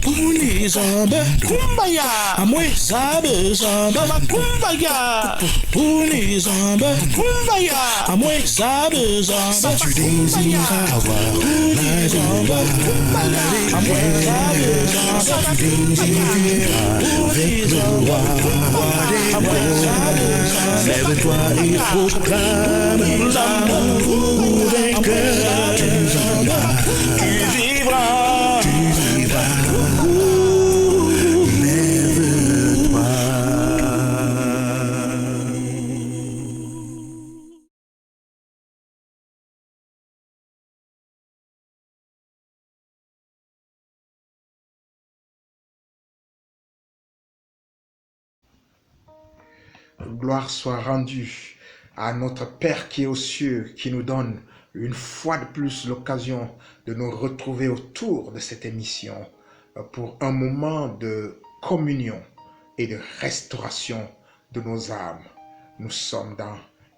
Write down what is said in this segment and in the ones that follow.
Unizamba kumbaya amwe zabe zamba kumbaya unizamba kumbaya amwe zabe zamba kumbaya unizamba kumbaya amwe zabe zamba Lève-toi et proclame l'amour vainqueur. Tu vivras. Lève-toi. Gloire soit rendue à notre Père qui est aux cieux, qui nous donne une fois de plus l'occasion de nous retrouver autour de cette émission pour un moment de communion et de restauration de nos âmes. Nous sommes dans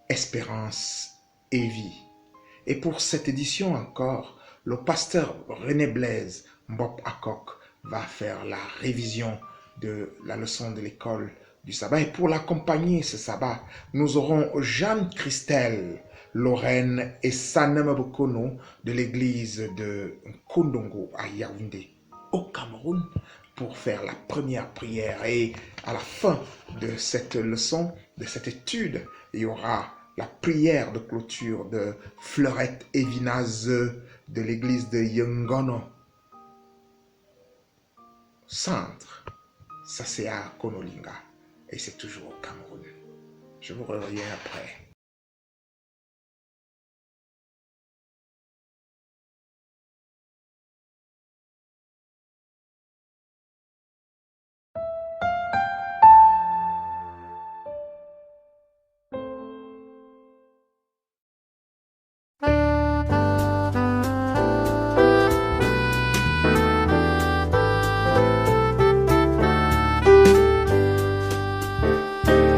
Espérance et Vie. Et pour cette édition encore, le pasteur René Blaise Mbop Akok va faire la révision de la leçon de l'école du sabbat. Et pour l'accompagner ce sabbat, nous aurons Jeanne-Christelle Lorraine et Sanem Bokono de l'église de Kondongo à Yaoundé, au Cameroun, pour faire la première prière. Et à la fin de cette leçon, de cette étude, il y aura la prière de clôture de Fleurette Evinaz de l'église de Yongono Centre. Ça c'est à Konolinga et c'est toujours au Cameroun. Je vous reviens après.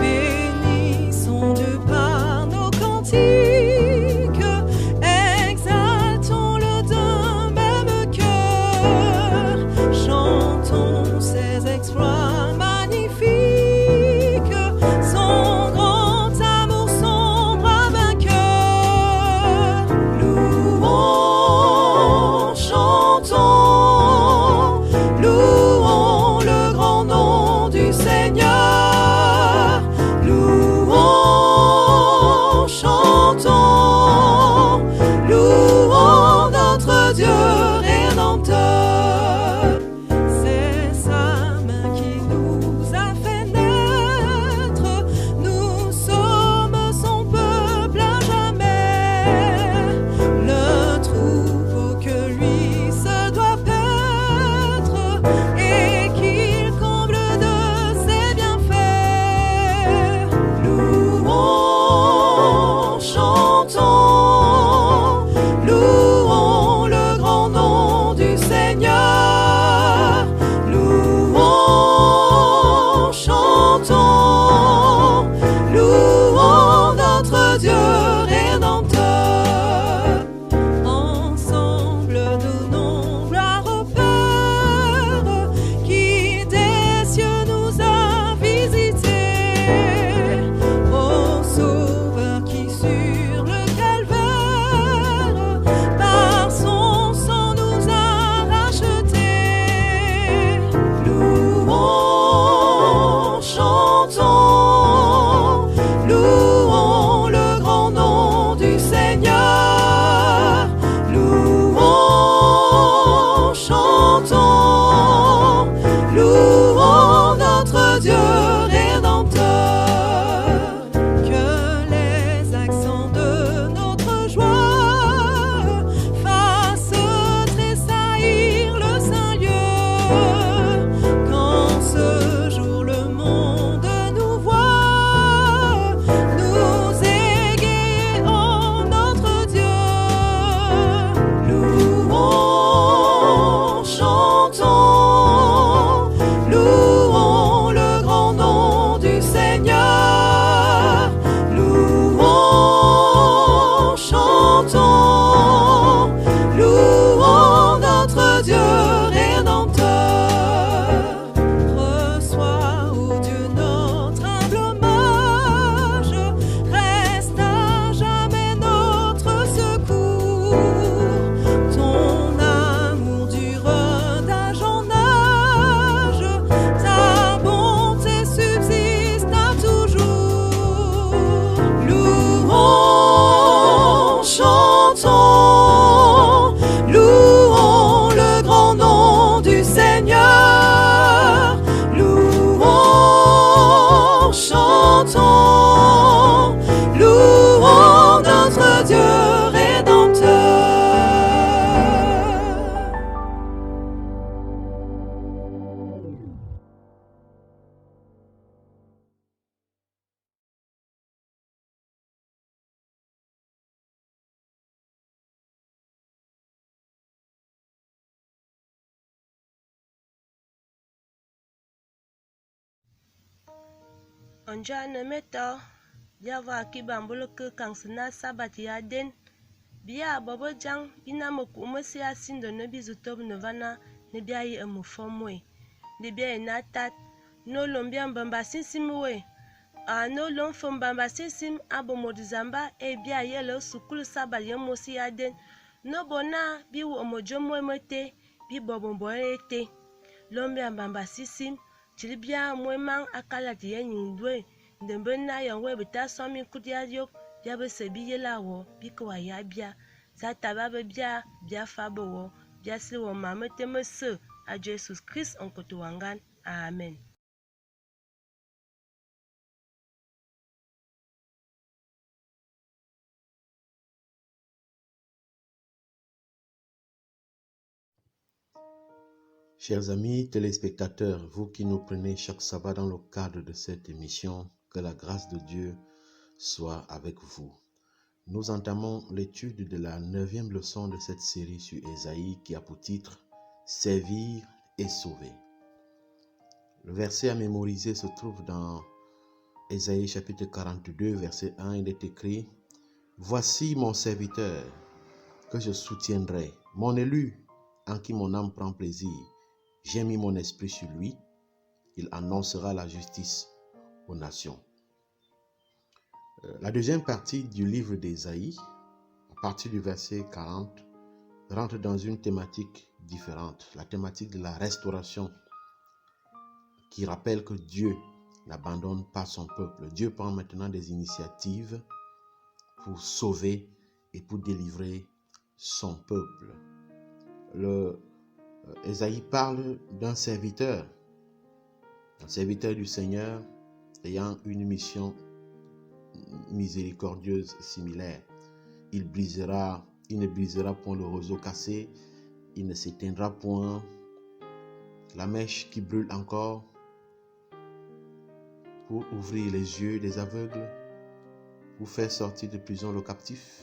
Béni son Dieu par Onjana meta Yava Kibambolo Kangsana Sabat Yaden Bia Bobo Jang Bina Mokumasi Asindo Nebizutob Novana Nebiayi Amufomwe Nebia Natat No Lombia Mbamba Sinsimwe No Lom Fombamba Sinsim Abomodizamba Bia Yellow Sukulu Sabal Yamosi Yaden No Bona Biwu Omojomwe Mete Bi Bobomboete Lombia Mbamba Sinsim Chilibia Mwemang Akala Tienindwe Ndembena Yangwe Bita Somi Kudia Yok Biabe Sebi Yelawo Bikwa Yabia Zatababe Bia Fabo Bia Siwo Mamete Mese à Jesus Christ en Kotowangan. Amen. Chers amis téléspectateurs, vous qui nous prenez chaque sabbat dans le cadre de cette émission, que la grâce de Dieu soit avec vous. Nous entamons l'étude de la 9e leçon de cette série sur Ésaïe qui a pour titre « Servir et sauver ». Le verset à mémoriser se trouve dans Ésaïe chapitre 42, verset 1. Il est écrit « Voici mon serviteur que je soutiendrai, mon élu en qui mon âme prend plaisir. J'ai mis mon esprit sur lui, il annoncera la justice aux nations. » La deuxième partie du livre d'Ésaïe, à partir du verset 40, rentre dans une thématique différente, la thématique de la restauration, qui rappelle que Dieu n'abandonne pas son peuple. Dieu prend maintenant des initiatives pour sauver et pour délivrer son peuple. Ésaïe parle d'un serviteur du Seigneur ayant une mission miséricordieuse similaire. Il ne brisera point le roseau cassé, il ne s'éteindra point la mèche qui brûle encore, pour ouvrir les yeux des aveugles, pour faire sortir de prison le captif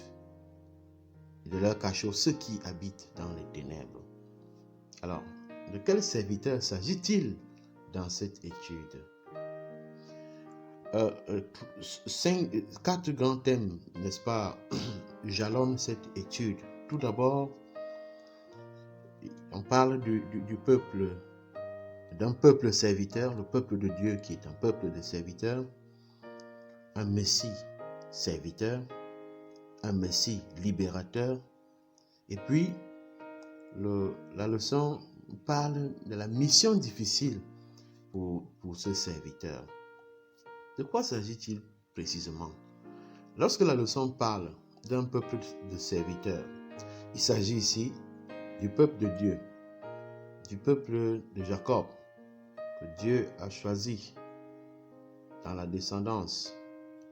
et de leur cachot ceux qui habitent dans les ténèbres. Alors, de quel serviteur s'agit-il dans cette étude? Quatre grands thèmes, n'est-ce pas, jalonnent cette étude. Tout d'abord, on parle du peuple, d'un peuple serviteur, le peuple de Dieu qui est un peuple de serviteurs, un Messie serviteur, un Messie libérateur. Et puis, la leçon parle de la mission difficile pour ce serviteur. De quoi s'agit-il précisément? Lorsque la leçon parle d'un peuple de serviteurs, il s'agit ici du peuple de Dieu, du peuple de Jacob, que Dieu a choisi dans la descendance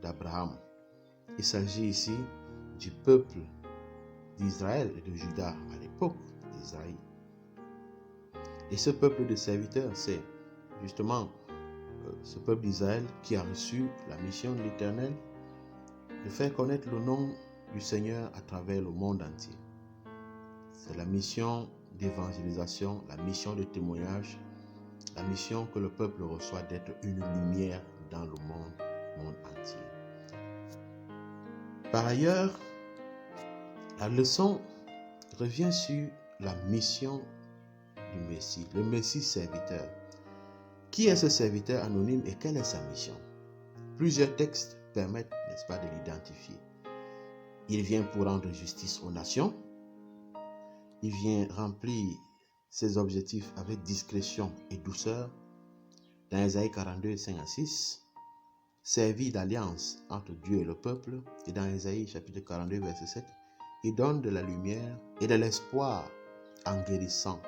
d'Abraham. Il s'agit ici du peuple d'Israël et de Juda à l'époque d'Israël. Et ce peuple de serviteurs, c'est justement ce peuple d'Israël qui a reçu la mission de l'Éternel de faire connaître le nom du Seigneur à travers le monde entier. C'est la mission d'évangélisation, la mission de témoignage, la mission que le peuple reçoit d'être une lumière dans le monde entier. Par ailleurs, la leçon revient sur la mission du Messie, le Messie serviteur. Qui est ce serviteur anonyme et quelle est sa mission? Plusieurs textes permettent, n'est-ce pas, de l'identifier. Il vient pour rendre justice aux nations. Il vient remplir ses objectifs avec discrétion et douceur. Dans Ésaïe 42, 5 à 6, servir d'alliance entre Dieu et le peuple. Et dans Ésaïe chapitre 42, verset 7, il donne de la lumière et de l'espoir en guérissant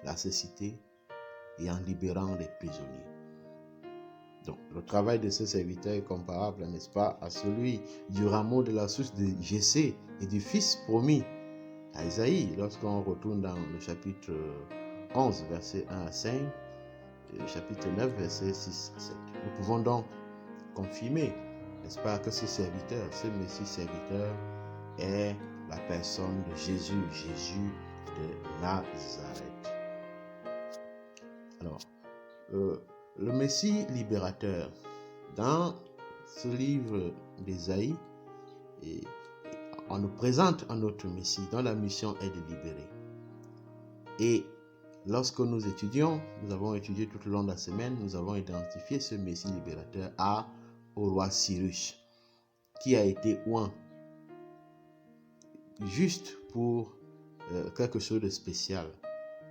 la cécité et en libérant les prisonniers. Donc, le travail de ce serviteur est comparable, n'est-ce pas, à celui du rameau de la source de Jessé et du fils promis à Ésaïe, lorsqu'on retourne dans le chapitre 11, verset 1 à 5, et le chapitre 9, verset 6 à 7. Nous pouvons donc confirmer, n'est-ce pas, que ce serviteur, ce Messie serviteur, est la personne de Jésus de Nazareth. Alors, le Messie libérateur, Dans ce livre d'Ésaïe, on nous présente un autre Messie dont la mission est de libérer. Et lorsque nous avons étudié tout au long de la semaine, nous avons identifié ce Messie libérateur au roi Cyrus, qui a été oint juste pour quelque chose de spécial,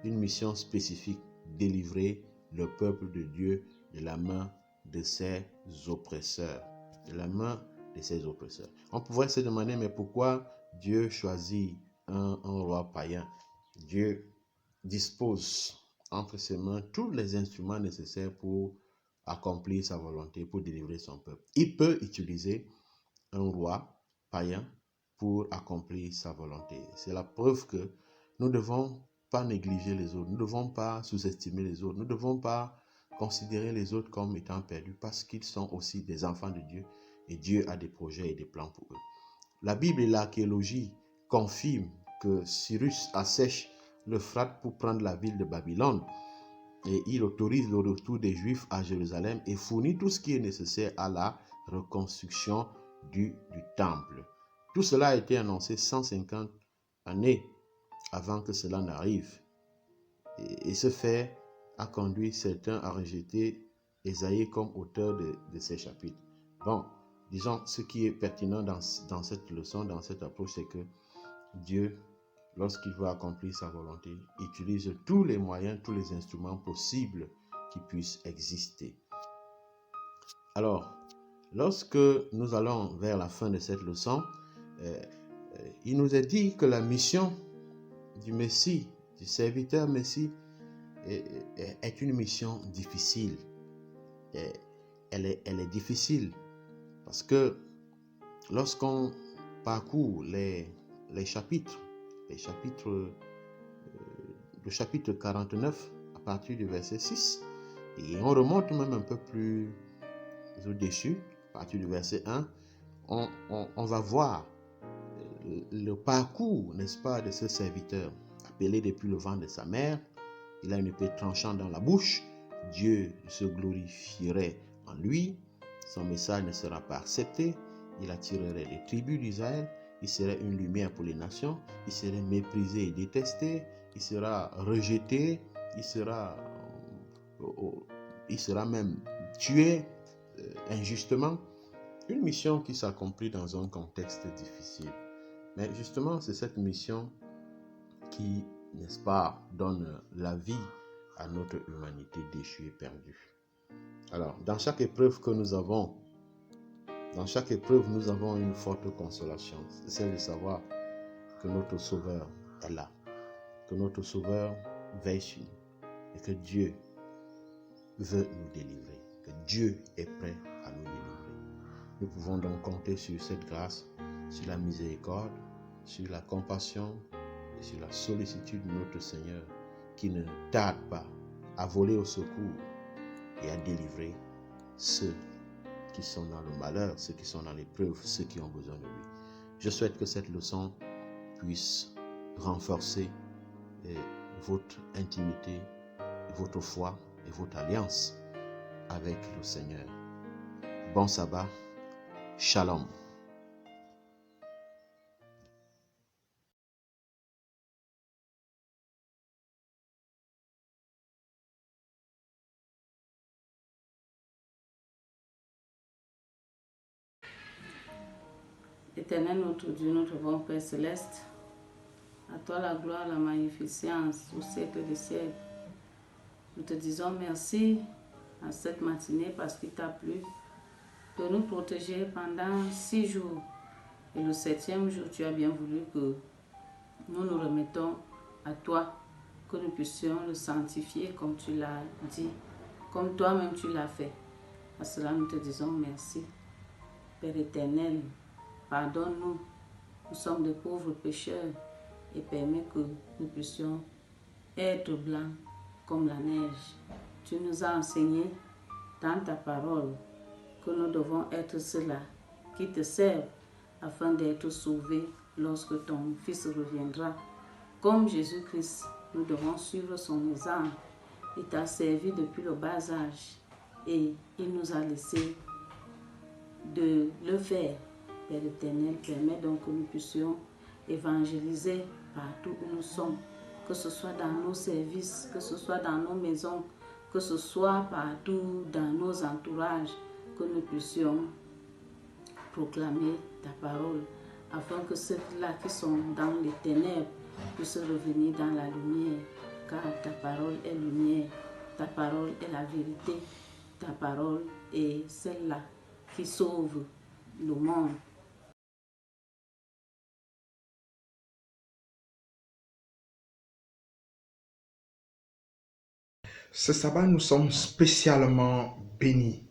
une mission spécifique, délivrer le peuple de Dieu de la main de ses oppresseurs. De la main de ses oppresseurs. On pourrait se demander, mais pourquoi Dieu choisit un roi païen? Dieu dispose entre ses mains tous les instruments nécessaires pour accomplir sa volonté, pour délivrer son peuple. Il peut utiliser un roi païen pour accomplir sa volonté. C'est la preuve que nous ne devons pas négliger les autres, nous ne devons pas sous-estimer les autres, nous ne devons pas considérer les autres comme étant perdus parce qu'ils sont aussi des enfants de Dieu et Dieu a des projets et des plans pour eux. La Bible et l'archéologie confirment que Cyrus assèche l'Euphrate pour prendre la ville de Babylone et il autorise le retour des Juifs à Jérusalem et fournit tout ce qui est nécessaire à la reconstruction du temple. Tout cela a été annoncé 150 années avant que cela n'arrive. Et ce fait a conduit certains à rejeter Ésaïe comme auteur de ces chapitres. Bon, disons, ce qui est pertinent dans cette leçon, dans cette approche, c'est que Dieu, lorsqu'il veut accomplir sa volonté, utilise tous les moyens, tous les instruments possibles qui puissent exister. Alors, lorsque nous allons vers la fin de cette leçon, il nous est dit que la mission du Messie, du serviteur Messie, est une mission difficile. Elle est difficile parce que lorsqu'on parcourt le chapitre 49 à partir du verset 6 et on remonte même un peu plus au-dessus, à partir du verset 1, on va voir le parcours, n'est-ce pas, de ce serviteur appelé depuis le ventre de sa mère. Il a une épée tranchante dans la bouche. Dieu se glorifierait en lui. Son message ne sera pas accepté. Il attirerait les tribus d'Israël. Il serait une lumière pour les nations. Il serait méprisé et détesté. Il sera rejeté. Il sera même tué injustement. Une mission qui s'accomplit dans un contexte difficile. Mais justement, c'est cette mission qui, n'est-ce pas, donne la vie à notre humanité déchue et perdue. Alors, dans chaque épreuve que nous avons, une forte consolation. C'est celle de savoir que notre Sauveur est là, que notre Sauveur veille sur nous et que Dieu veut nous délivrer, que Dieu est prêt à nous délivrer. Nous pouvons donc compter sur cette grâce, sur la miséricorde, sur la compassion et sur la sollicitude de notre Seigneur qui ne tarde pas à voler au secours et à délivrer ceux qui sont dans le malheur, ceux qui sont dans l'épreuve, ceux qui ont besoin de lui. Je souhaite que cette leçon puisse renforcer votre intimité, votre foi et votre alliance avec le Seigneur. Bon sabbat, shalom. Éternel notre Dieu, notre bon Père céleste, à toi la gloire, la magnificence au siècle des siècles. Nous te disons merci à cette matinée parce qu'il t'a plu de nous protéger pendant 6 jours. Et le 7e jour, tu as bien voulu que nous nous remettons à toi, que nous puissions le sanctifier comme tu l'as dit, comme toi-même tu l'as fait. À cela, nous te disons merci. Père éternel, pardonne-nous, nous sommes de pauvres pécheurs et permets que nous puissions être blancs comme la neige. Tu nous as enseigné dans ta parole que nous devons être ceux-là qui te servent afin d'être sauvés lorsque ton Fils reviendra. Comme Jésus-Christ, nous devons suivre son exemple. Il t'a servi depuis le bas âge et il nous a laissé de le faire. Père éternel, permet donc que nous puissions évangéliser partout où nous sommes, que ce soit dans nos services, que ce soit dans nos maisons, que ce soit partout dans nos entourages, que nous puissions proclamer ta parole, afin que ceux-là qui sont dans les ténèbres puissent revenir dans la lumière, car ta parole est lumière, ta parole est la vérité, ta parole est celle-là qui sauve le monde. Ce sabbat, nous sommes spécialement bénis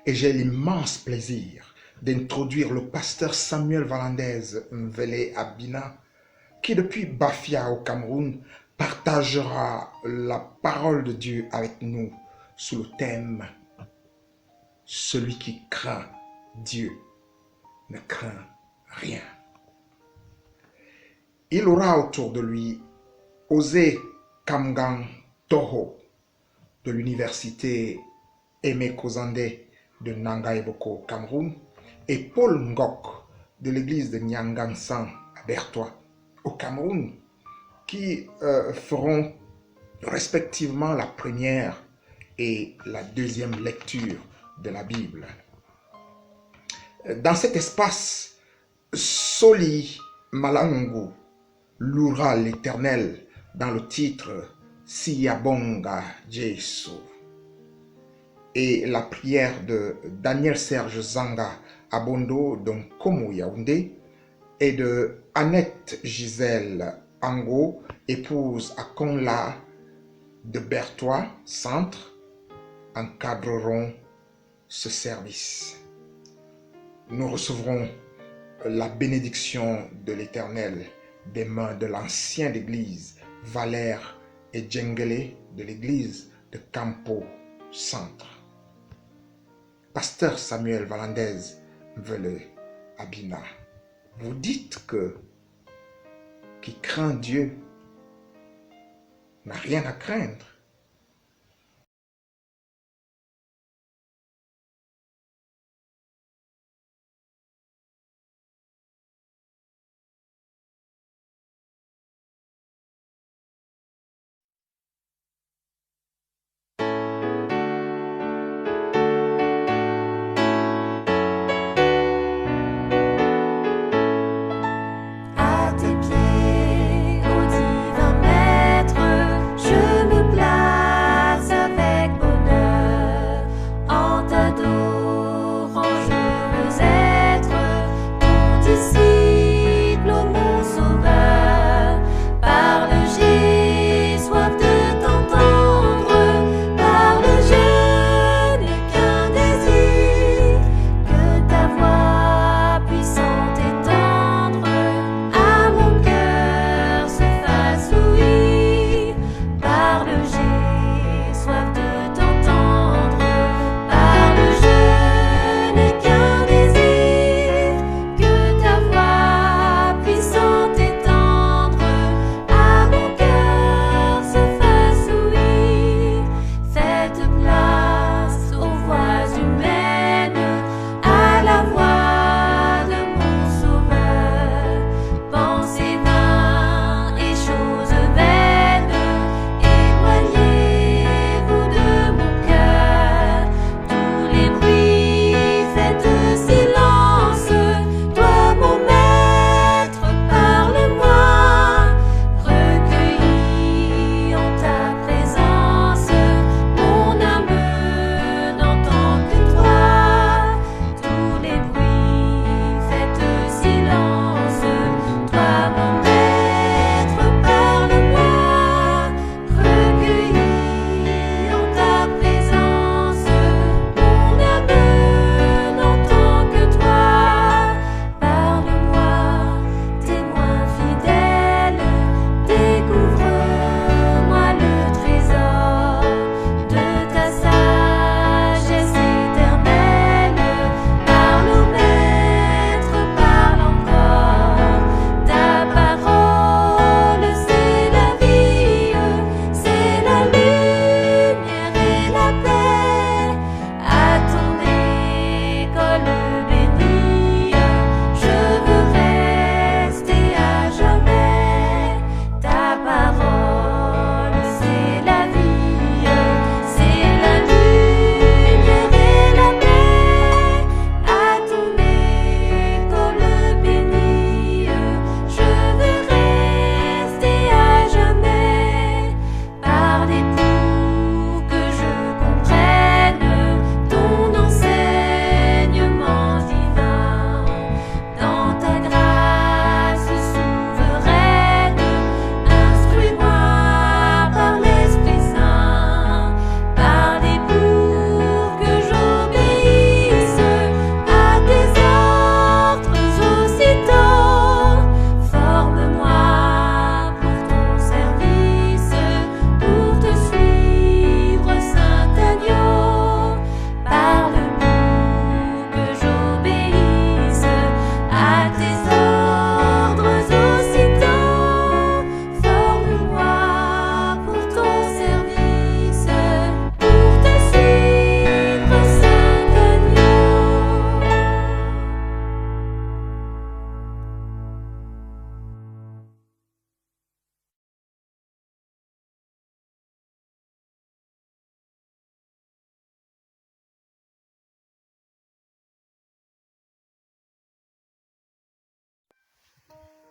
et j'ai l'immense plaisir d'introduire le pasteur Samuel Valandez Mvele Abina, qui depuis Bafia au Cameroun partagera la parole de Dieu avec nous sous le thème « Celui qui craint Dieu ne craint rien ». Il aura autour de lui Osé Kamgang Toho de l'université Aimé Kozande de Nangaïboko, Cameroun, et Paul Ngok de l'église de Nyangansang à Bertois, au Cameroun, qui feront respectivement la première et la deuxième lecture de la Bible. Dans cet espace, Soli Malangu louera l'Éternel dans le titre Siyabonga Jesu. Et la prière de Daniel Serge Zanga Abondo d'Onkomo Yaoundé et de Annette Gisèle Ango, épouse à Konla de Bertois Centre, encadreront ce service. Nous recevrons la bénédiction de l'Éternel des mains de l'ancien d'église Valère et Djengele de l'église de Campo Centre. Pasteur Samuel Valandez Mvele Abina, vous dites que qui craint Dieu n'a rien à craindre. À tes pieds, ô divin maître, je me place.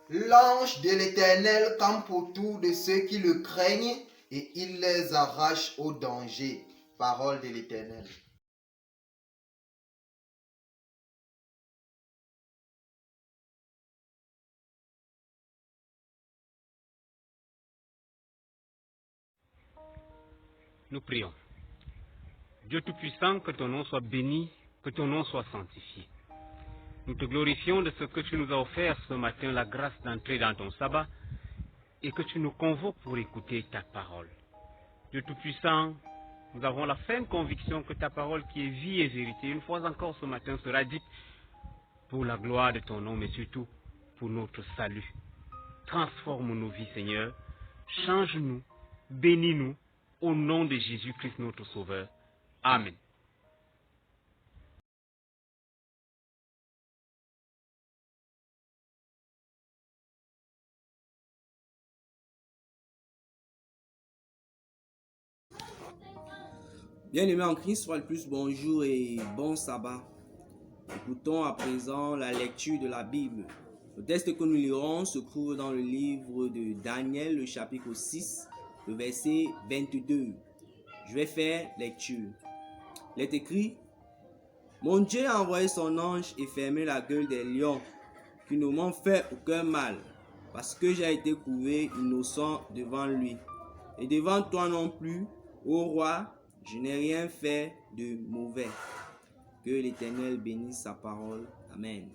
L'ange de l'Éternel campe autour de ceux qui le craignent et il les arrache au danger. Parole de l'Éternel. Nous prions. Dieu Tout-Puissant, que ton nom soit béni, que ton nom soit sanctifié. Nous te glorifions de ce que tu nous as offert ce matin, la grâce d'entrer dans ton sabbat, et que tu nous convoques pour écouter ta parole. Dieu Tout-Puissant, nous avons la ferme conviction que ta parole qui est vie et vérité, une fois encore ce matin, sera dite pour la gloire de ton nom, mais surtout pour notre salut. Transforme nos vies, Seigneur. Change-nous, bénis-nous, au nom de Jésus-Christ, notre Sauveur. Amen. Bien-aimés en Christ, soit le plus bonjour et bon sabbat. Écoutons à présent la lecture de la Bible. Le texte que nous lirons se trouve dans le livre de Daniel, le chapitre 6, le verset 22. Je vais faire lecture. Il est écrit: Mon Dieu a envoyé son ange et fermé la gueule des lions, qui ne m'ont fait aucun mal, parce que j'ai été trouvé innocent devant lui. Et devant toi non plus, ô roi, je n'ai rien fait de mauvais. Que l'Éternel bénisse sa parole. Amen.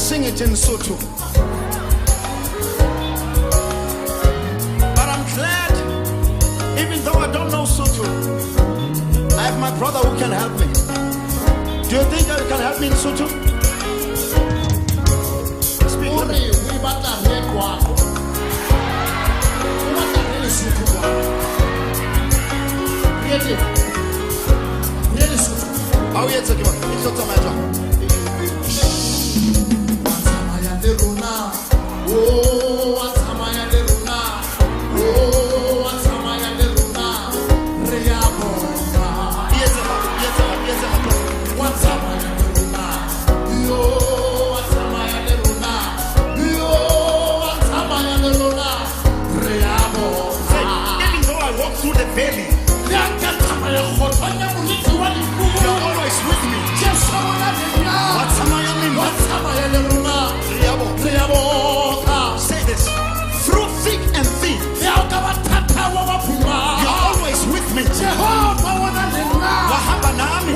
sing it in Soto. But I'm glad, even though I don't know Soto, I have my brother who can help me. Do you think you can help me in Sutu? Speak to me. Ah oui, c'est bon. Il faut tomber là. Say this. Through thick and thin, you're always with me. Wahaba nami.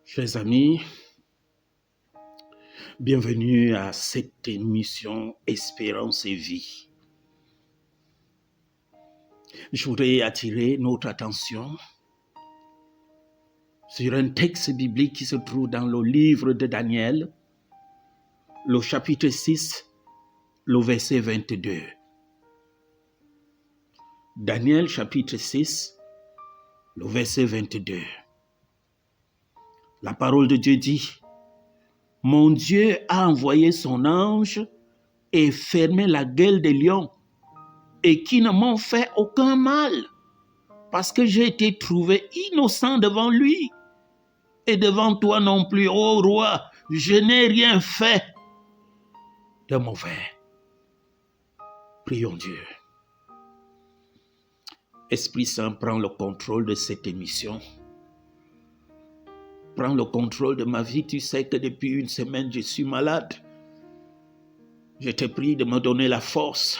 Chers amis, bienvenue à cette émission Espérance et Vie. Je voudrais attirer notre attention sur un texte biblique qui se trouve dans le livre de Daniel, le chapitre 6, le verset 22. Daniel chapitre 6, le verset 22. La parole de Dieu dit, « Mon Dieu a envoyé son ange et fermé la gueule des lions, et qui ne m'ont fait aucun mal, parce que j'ai été trouvé innocent devant lui, et devant toi non plus, ô roi, je n'ai rien fait de mauvais. » Prions Dieu. Esprit Saint, prends le contrôle de cette émission. Prends le contrôle de ma vie. Tu sais que depuis une semaine, je suis malade. Je te prie de me donner la force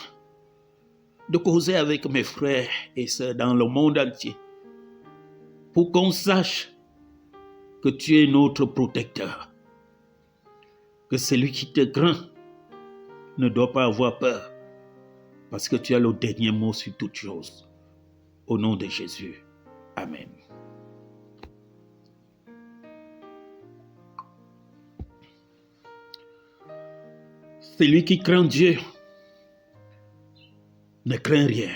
de causer avec mes frères et sœurs dans le monde entier pour qu'on sache que tu es notre protecteur. Que celui qui te craint ne doit pas avoir peur parce que tu as le dernier mot sur toutes choses. Au nom de Jésus. Amen. Celui qui craint Dieu ne craint rien.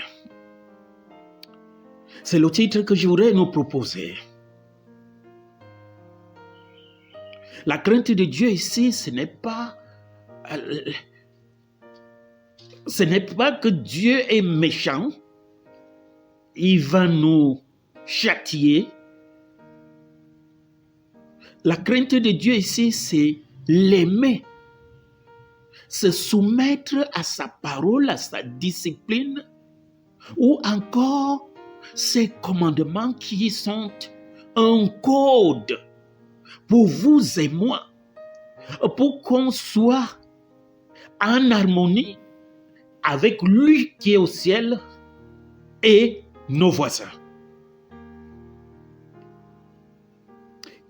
C'est le titre que je voudrais nous proposer. La crainte de Dieu ici, ce n'est pas que Dieu est méchant. Il va nous châtier. La crainte de Dieu ici, c'est l'aimer. Se soumettre à sa parole, à sa discipline, ou encore ses commandements qui sont un code pour vous et moi, pour qu'on soit en harmonie avec lui qui est au ciel et nos voisins.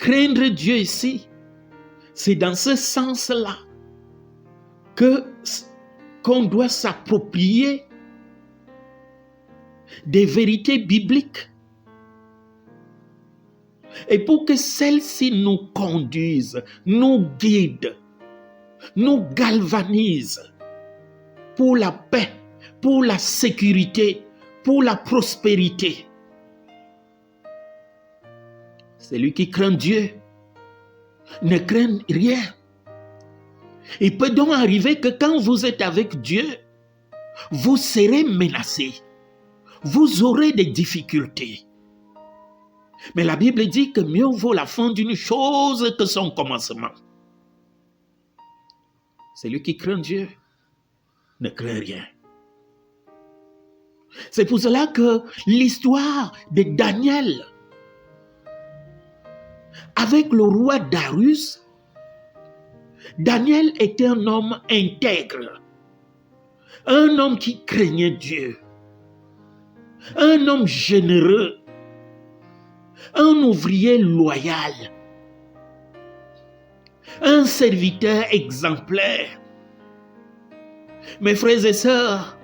Craindre Dieu ici, c'est dans ce sens-là qu'on doit s'approprier des vérités bibliques. Et pour que celles-ci nous conduisent, nous guident, nous galvanisent pour la paix, pour la sécurité, pour la prospérité. Celui qui craint Dieu ne craint rien. Il peut donc arriver que quand vous êtes avec Dieu, vous serez menacés. Vous aurez des difficultés. Mais la Bible dit que mieux vaut la fin d'une chose que son commencement. Celui qui craint Dieu ne craint rien. C'est pour cela que l'histoire de Daniel avec le roi Darius, Daniel était un homme intègre, un homme qui craignait Dieu, un homme généreux, un ouvrier loyal, un serviteur exemplaire. Mes frères et sœurs,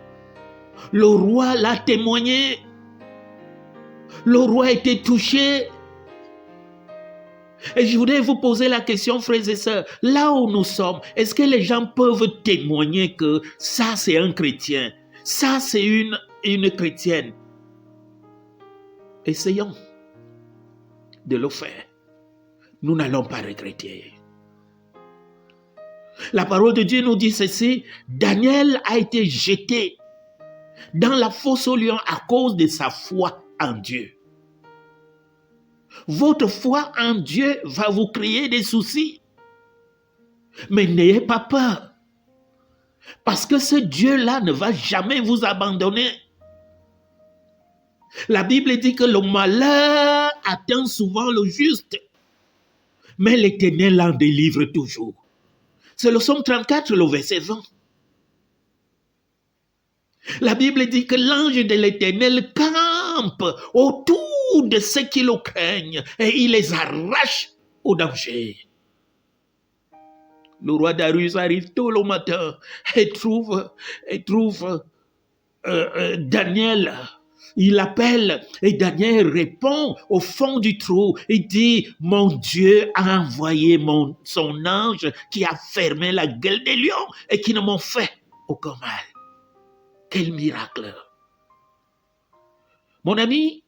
le roi l'a témoigné, le roi était touché. Et je voudrais vous poser la question, frères et sœurs, là où nous sommes, est-ce que les gens peuvent témoigner que ça c'est un chrétien, ça c'est une chrétienne? Essayons de le faire. Nous n'allons pas regretter. La parole de Dieu nous dit ceci: Daniel a été jeté dans la fosse aux lions à cause de sa foi en Dieu. Votre foi en Dieu va vous créer des soucis. Mais n'ayez pas peur. Parce que ce Dieu-là ne va jamais vous abandonner. La Bible dit que le malheur atteint souvent le juste, mais l'Éternel en délivre toujours. C'est le psaume 34, le verset 20. La Bible dit que l'ange de l'Éternel campe autour de ceux qui le craignent et il les arrache au danger. Le roi Darius arrive tôt le matin et trouve Daniel. Il l'appelle et Daniel répond au fond du trou. Il dit: mon Dieu a envoyé son ange qui a fermé la gueule des lions et qui ne m'ont fait aucun mal. Quel miracle! Mon ami,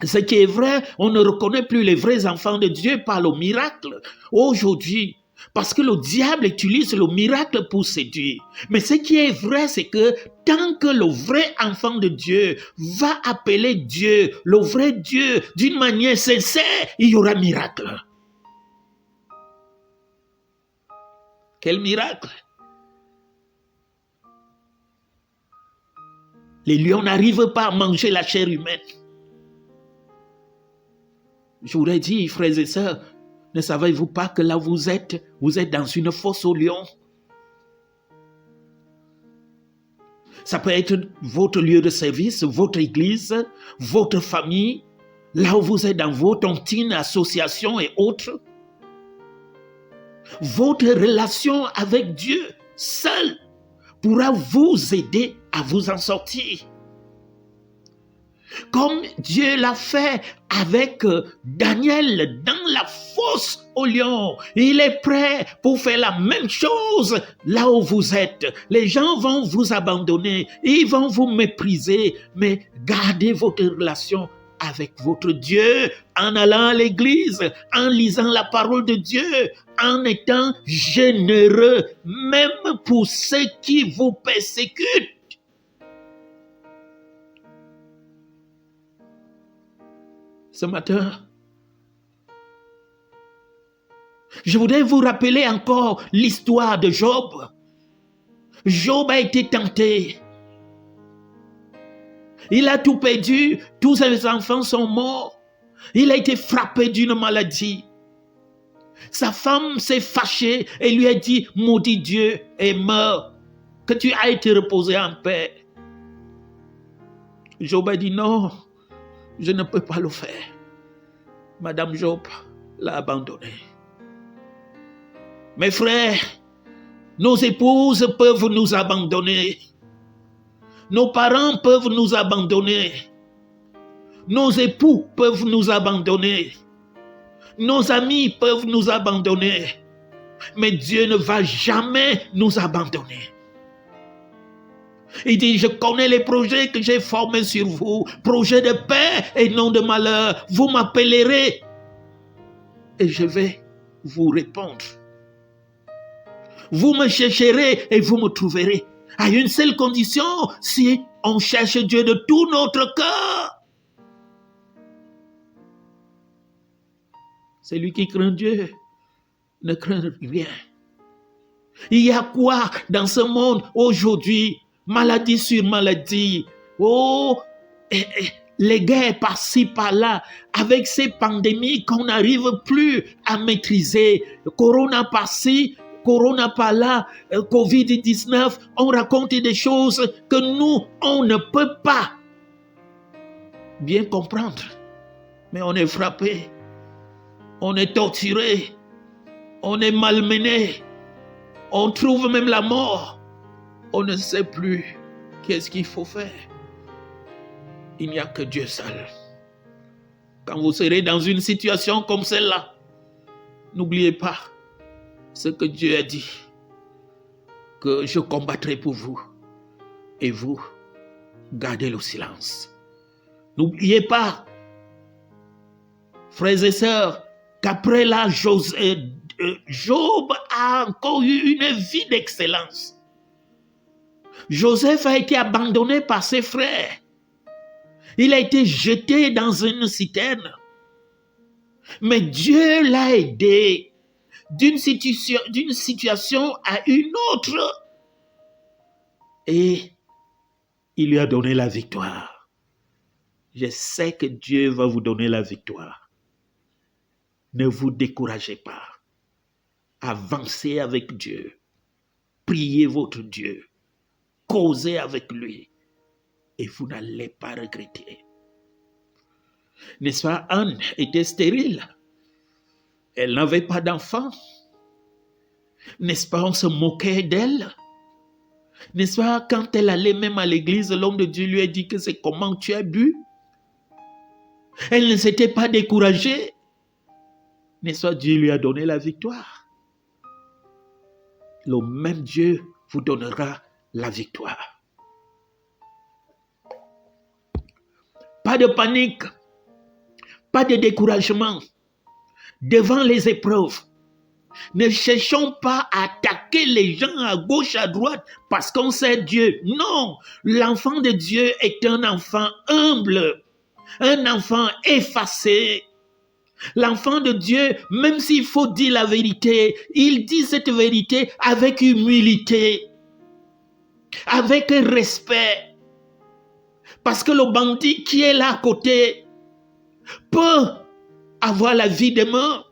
ce qui est vrai, on ne reconnaît plus les vrais enfants de Dieu par le miracle aujourd'hui. Parce que le diable utilise le miracle pour séduire. Mais ce qui est vrai, c'est que tant que le vrai enfant de Dieu va appeler Dieu, le vrai Dieu, d'une manière sincère, il y aura miracle. Quel miracle! Les lions n'arrivent pas à manger la chair humaine. Je vous ai dit, frères et sœurs, ne savez-vous pas que là vous êtes dans une fosse aux lions? Ça peut être votre lieu de service, votre église, votre famille, là où vous êtes dans vos tontines, associations et autres. Votre relation avec Dieu seul pourra vous aider à vous en sortir. Comme Dieu l'a fait avec Daniel dans la fosse aux lions. Il est prêt pour faire la même chose là où vous êtes. Les gens vont vous abandonner, ils vont vous mépriser, mais gardez votre relation avec votre Dieu en allant à l'église, en lisant la parole de Dieu, en étant généreux, même pour ceux qui vous persécutent. Ce matin, je voudrais vous rappeler encore l'histoire de Job. Job a été tenté. Il a tout perdu, tous ses enfants sont morts. Il a été frappé d'une maladie. Sa femme s'est fâchée et lui a dit: maudit Dieu et meurs, que tu ailles te reposer en paix. Job a dit: non, je ne peux pas le faire. Madame Job, l'a abandonné. Mes frères, nos épouses peuvent nous abandonner. Nos parents peuvent nous abandonner. Nos époux peuvent nous abandonner. Nos amis peuvent nous abandonner. Mais Dieu ne va jamais nous abandonner. Il dit, je connais les projets que j'ai formés sur vous, projets de paix et non de malheur. Vous m'appellerez et je vais vous répondre. Vous me chercherez et vous me trouverez. À une seule condition, si on cherche Dieu de tout notre cœur. Celui qui craint Dieu ne craint rien. Il y a quoi dans ce monde aujourd'hui? Maladie sur maladie. Oh, les guerres par-ci, par-là. Avec ces pandémies qu'on n'arrive plus à maîtriser. Corona par-ci, Corona par-là, Covid-19. On raconte des choses que nous, on ne peut pas bien comprendre. Mais on est frappé. On est torturé. On est malmené. On trouve même la mort. On ne sait plus qu'est-ce qu'il faut faire. Il n'y a que Dieu seul. Quand vous serez dans une situation comme celle-là, n'oubliez pas ce que Dieu a dit, que je combattrai pour vous et vous, gardez le silence. N'oubliez pas, frères et sœurs, qu'après là, Job a encore eu une vie d'excellence. Joseph a été abandonné par ses frères. Il a été jeté dans une citerne. Mais Dieu l'a aidé d'une situation à une autre. Et il lui a donné la victoire. Je sais que Dieu va vous donner la victoire. Ne vous découragez pas. Avancez avec Dieu. Priez votre Dieu. Causez avec lui. Et vous n'allez pas regretter. N'est-ce pas, Anne était stérile. Elle n'avait pas d'enfant. N'est-ce pas, on se moquait d'elle. N'est-ce pas, quand elle allait même à l'église, l'homme de Dieu lui a dit que c'est comment tu as bu. Elle ne s'était pas découragée. N'est-ce pas, Dieu lui a donné la victoire. Le même Dieu vous donnera la victoire. Pas de panique, pas de découragement devant les épreuves. Ne cherchons pas à attaquer les gens à gauche, à droite, parce qu'on sait Dieu. Non, l'enfant de Dieu est un enfant humble, un enfant effacé. L'enfant de Dieu, même s'il faut dire la vérité, il dit cette vérité avec humilité, avec respect. Parce que le bandit qui est là à côté peut avoir la vie demain.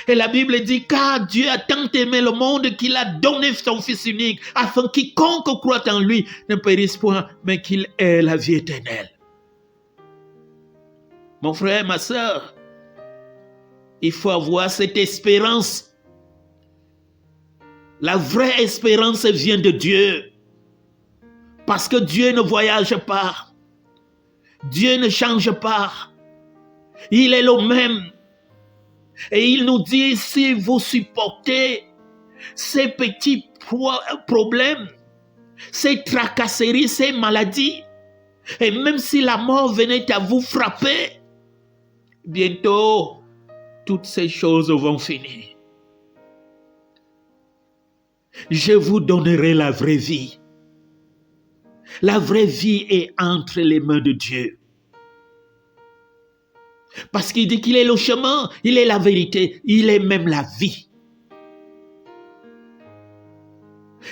Et la Bible dit, car Dieu a tant aimé le monde qu'il a donné son Fils unique, afin que quiconque croit en lui ne périsse point, mais qu'il ait la vie éternelle. Mon frère, ma soeur, il faut avoir cette espérance. La vraie espérance vient de Dieu. Parce que Dieu ne voyage pas. Dieu ne change pas. Il est le même. Et il nous dit, si vous supportez ces petits problèmes, ces tracasseries, ces maladies, et même si la mort venait à vous frapper, bientôt, toutes ces choses vont finir. Je vous donnerai la vraie vie. La vraie vie est entre les mains de Dieu. Parce qu'il dit qu'il est le chemin, il est la vérité, il est même la vie.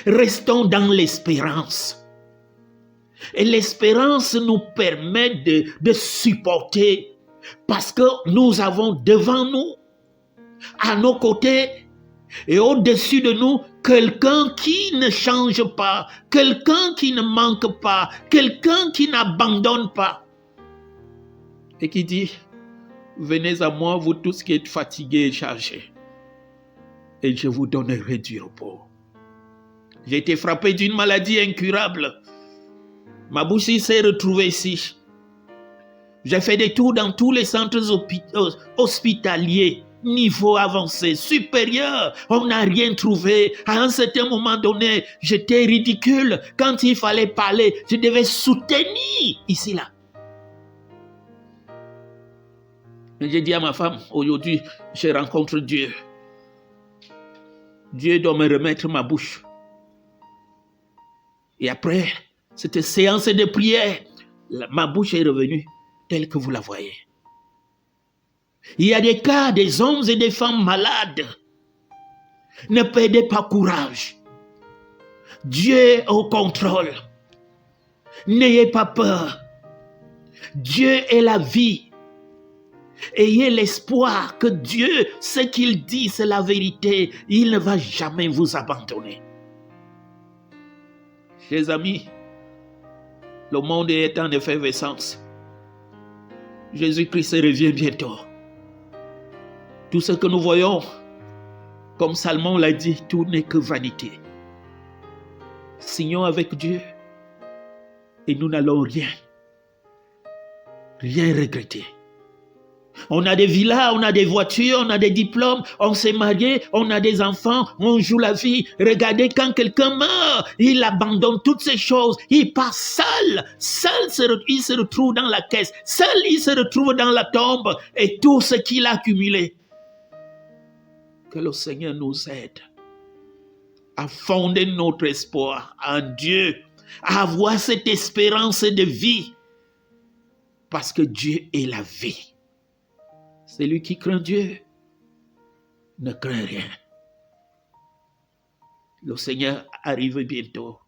Restons dans l'espérance. Et l'espérance nous permet de supporter, parce que nous avons devant nous, à nos côtés et au-dessus de nous, quelqu'un qui ne change pas, quelqu'un qui ne manque pas, quelqu'un qui n'abandonne pas. Et qui dit, Venez à moi, vous tous qui êtes fatigués et chargés, et je vous donnerai du repos. J'ai été frappé d'une maladie incurable. Ma bouche s'est retrouvée ici. J'ai fait des tours dans tous les centres hospitaliers, niveau avancé, supérieur. On n'a rien trouvé. À un certain moment donné, j'étais ridicule. Quand il fallait parler, je devais soutenir ici, là. J'ai dit à ma femme, aujourd'hui, je rencontre Dieu. Dieu doit me remettre ma bouche. Et après cette séance de prière, ma bouche est revenue telle que vous la voyez. Il y a des cas, des hommes et des femmes malades. Ne perdez pas courage. Dieu est au contrôle. N'ayez pas peur. Dieu est la vie. Ayez l'espoir que Dieu, ce qu'il dit, c'est la vérité. Il ne va jamais vous abandonner. Chers amis, le monde est en effervescence. Jésus-Christ revient bientôt. Tout ce que nous voyons, comme Salomon l'a dit, tout n'est que vanité. Signons avec Dieu et nous n'allons rien regretter. On a des villas, on a des voitures, on a des diplômes, on s'est marié, on a des enfants, on joue la vie. Regardez, quand quelqu'un meurt, il abandonne toutes ces choses, il part seul. Il se retrouve dans la caisse, seul il se retrouve dans la tombe et tout ce qu'il a accumulé. Que le Seigneur nous aide à fonder notre espoir en Dieu, à avoir cette espérance de vie, parce que Dieu est la vie. Celui qui craint Dieu ne craint rien. Le Seigneur arrive bientôt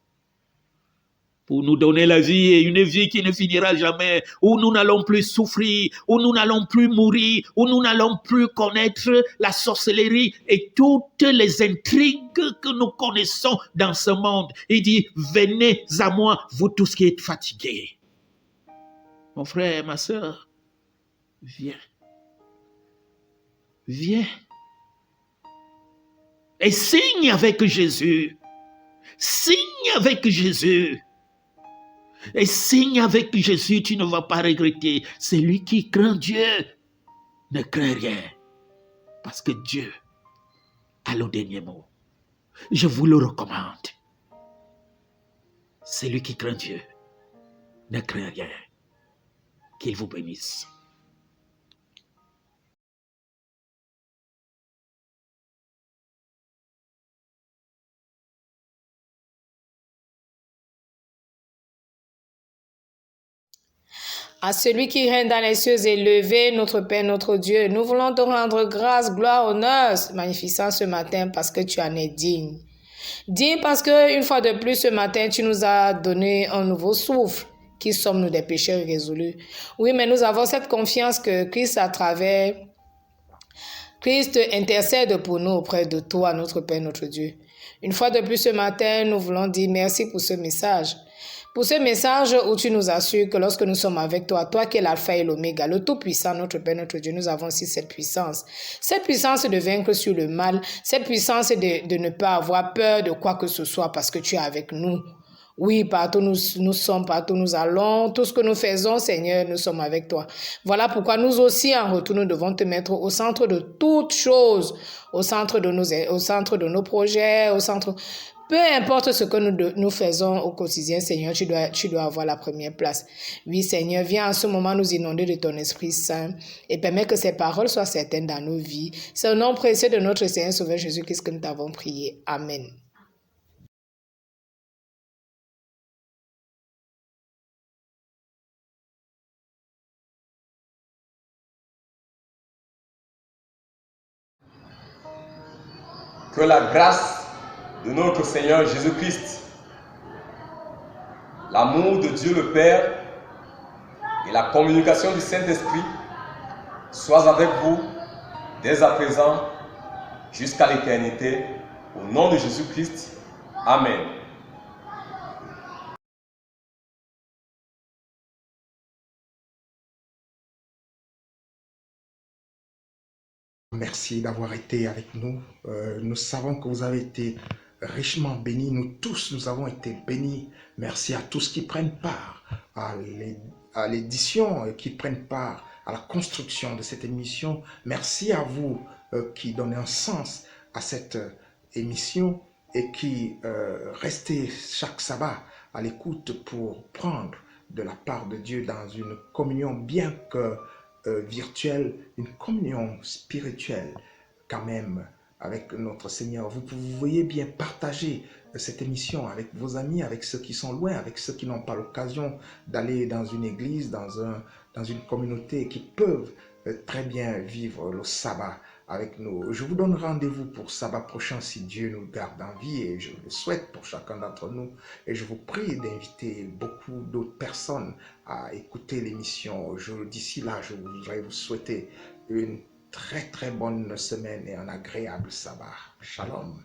pour nous donner la vie, et une vie qui ne finira jamais, où nous n'allons plus souffrir, où nous n'allons plus mourir, où nous n'allons plus connaître la sorcellerie et toutes les intrigues que nous connaissons dans ce monde. Il dit, venez à moi, vous tous qui êtes fatigués. Mon frère, ma soeur, viens. Viens et signe avec Jésus. Signe avec Jésus. Et signe avec Jésus, tu ne vas pas regretter. Celui qui craint Dieu ne craint rien. Parce que Dieu a le dernier mot. Je vous le recommande. Celui qui craint Dieu ne craint rien. Qu'il vous bénisse. À celui qui règne dans les cieux élevés, notre Père, notre Dieu, nous voulons te rendre grâce, gloire, honneur, magnificent ce matin parce que tu en es digne. Digne parce que une fois de plus ce matin, tu nous as donné un nouveau souffle. Qui sommes-nous des pécheurs résolus? Oui, mais nous avons cette confiance que Christ intercède pour nous auprès de toi, notre Père, notre Dieu. Une fois de plus ce matin, nous voulons dire merci pour ce message. Pour ce message où tu nous assures que lorsque nous sommes avec toi, toi qui es l'alpha et l'oméga, le tout-puissant, notre Père, notre Dieu, nous avons aussi cette puissance. Cette puissance de vaincre sur le mal, cette puissance de ne pas avoir peur de quoi que ce soit parce que tu es avec nous. Oui, partout nous sommes, partout nous allons, tout ce que nous faisons, Seigneur, nous sommes avec toi. Voilà pourquoi nous aussi, en retour, nous devons te mettre au centre de toutes choses, au centre de nos projets, au centre... Peu importe ce que nous faisons au quotidien, Seigneur, tu dois avoir la première place. Oui, Seigneur, viens en ce moment nous inonder de ton Esprit Saint et permets que ces paroles soient certaines dans nos vies. C'est au nom précieux de notre Seigneur Sauveur Jésus-Christ que nous t'avons prié. Amen. Que la grâce de notre Seigneur Jésus-Christ, l'amour de Dieu le Père et la communication du Saint-Esprit soient avec vous dès à présent jusqu'à l'éternité. Au nom de Jésus-Christ. Amen. Merci d'avoir été avec nous. Nous savons que vous avez été richement bénis. Nous tous, nous avons été bénis. Merci à tous qui prennent part à l'édition, qui prennent part à la construction de cette émission. Merci à vous qui donnez un sens à cette émission et qui restez chaque sabbat à l'écoute pour prendre de la part de Dieu dans une communion bien que virtuelle, une communion spirituelle quand même avec notre Seigneur. Vous voyez bien partager cette émission avec vos amis, avec ceux qui sont loin, avec ceux qui n'ont pas l'occasion d'aller dans une église, dans une communauté, qui peuvent très bien vivre le sabbat avec nous. Je vous donne rendez-vous pour sabbat prochain si Dieu nous garde en vie, et je le souhaite pour chacun d'entre nous. Et je vous prie d'inviter beaucoup d'autres personnes à écouter l'émission. D'ici là, je voudrais vous souhaiter une très très bonne semaine et un agréable sabbat. Shalom.